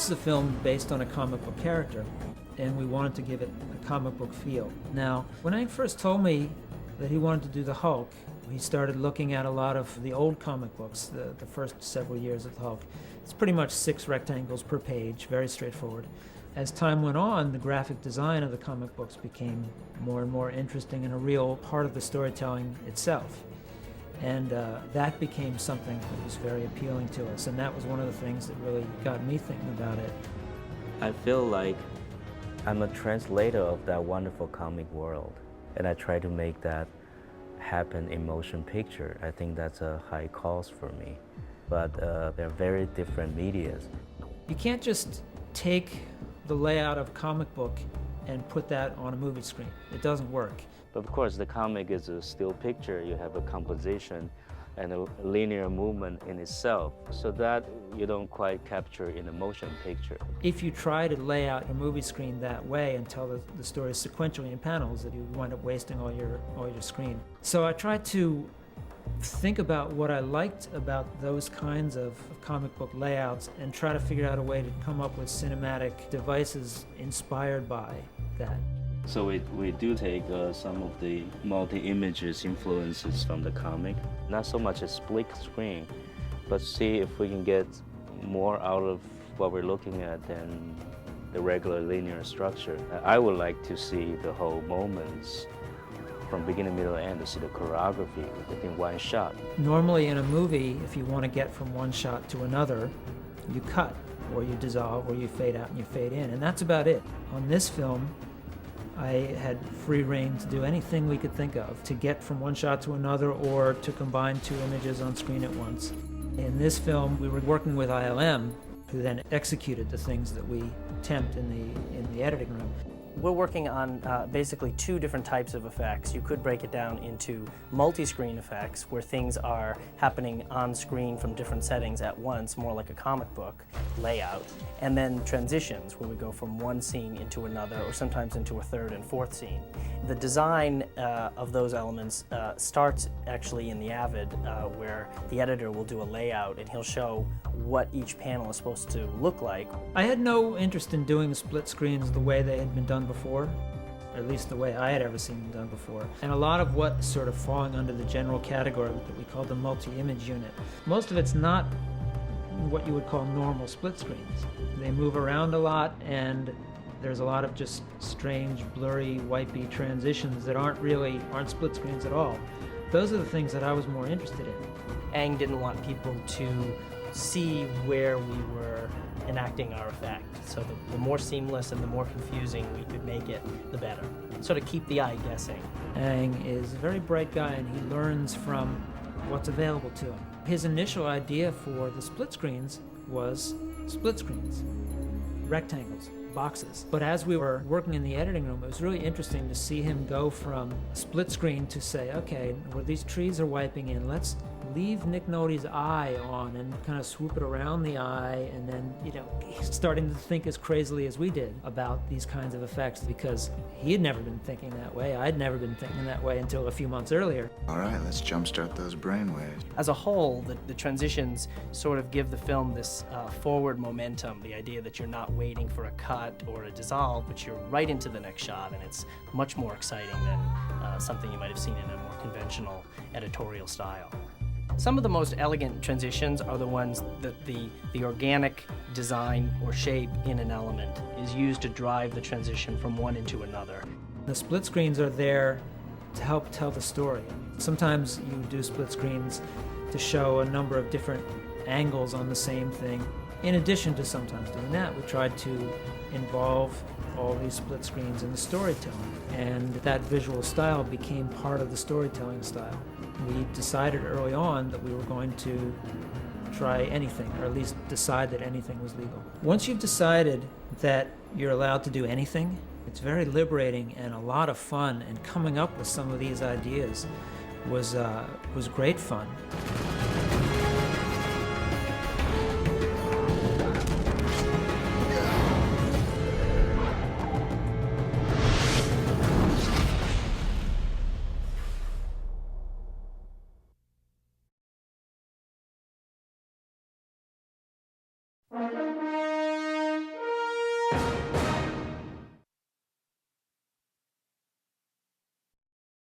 is a film based on a comic book character, and we wanted to give it a comic book feel. Now, when Hank first told me that he wanted to do the Hulk, he started looking at a lot of the old comic books, the first several years of the Hulk. It's pretty much 6 rectangles per page, very straightforward. As time went on, the graphic design of the comic books became more and more interesting and a real part of the storytelling itself. And that became something that was very appealing to us, and that was one of the things that really got me thinking about it. I feel like I'm a translator of that wonderful comic world, and I try to make that happen in motion picture. I think that's a high cost for me, but they're very different medias. You can't just take the layout of a comic book and put that on a movie screen. It doesn't work. But of course, the comic is a still picture. You have a composition and a linear movement in itself, so that you don't quite capture in a motion picture. If you try to lay out your movie screen that way and tell the story sequentially in panels, that you wind up wasting all your screen. So I tried to think about what I liked about those kinds of comic book layouts and try to figure out a way to come up with cinematic devices inspired by that. So we do take some of the multi-images influences from the comic, not so much a split screen, but see if we can get more out of what we're looking at than the regular linear structure. I would like to see the whole moments from beginning, middle, and end, to see the choreography within one shot. Normally in a movie, if you want to get from one shot to another, you cut, or you dissolve, or you fade out and you fade in, and that's about it. On this film, I had free rein to do anything we could think of to get from one shot to another or to combine 2 images on screen at once. In this film, we were working with ILM, who then executed the things that we temped in the editing room. We're working on basically 2 different types of effects. You could break it down into multi-screen effects, where things are happening on screen from different settings at once, more like a comic book layout, and then transitions, where we go from one scene into another, or sometimes into a 3rd and 4th scene. The design of those elements starts actually in the Avid, where the editor will do a layout and he'll show what each panel is supposed to look like. I had no interest in doing the split screens the way they had been done before, or at least the way I had ever seen them done before. And a lot of what's sort of falling under the general category that we call the multi-image unit, most of it's not what you would call normal split screens. They move around a lot, and there's a lot of just strange, blurry, wipey transitions that aren't split screens at all. Those are the things that I was more interested in. Aang didn't want people to see where we were enacting our effect. So the more seamless and the more confusing we could make it, the better. Sort of keep the eye guessing. Aang is a very bright guy, and he learns from what's available to him. His initial idea for the split screens was split screens, rectangles, boxes. But as we were working in the editing room, it was really interesting to see him go from split screen to say, okay, where these trees are wiping in, let's leave Nick Nolte's eye on and kind of swoop it around the eye, and then, starting to think as crazily as we did about these kinds of effects, because he had never been thinking that way. I'd never been thinking that way until a few months earlier. All right, let's jumpstart those brainwaves. As a whole, the transitions sort of give the film this forward momentum, the idea that you're not waiting for a cut or a dissolve, but you're right into the next shot, and it's much more exciting than something you might have seen in a more conventional editorial style. Some of the most elegant transitions are the ones that the organic design or shape in an element is used to drive the transition from one into another. The split screens are there to help tell the story. Sometimes you do split screens to show a number of different angles on the same thing. In addition to sometimes doing that, we tried to involve all these split screens in the storytelling, and that visual style became part of the storytelling style. We decided early on that we were going to try anything, or at least decide that anything was legal. Once you've decided that you're allowed to do anything, it's very liberating and a lot of fun, and coming up with some of these ideas was great fun.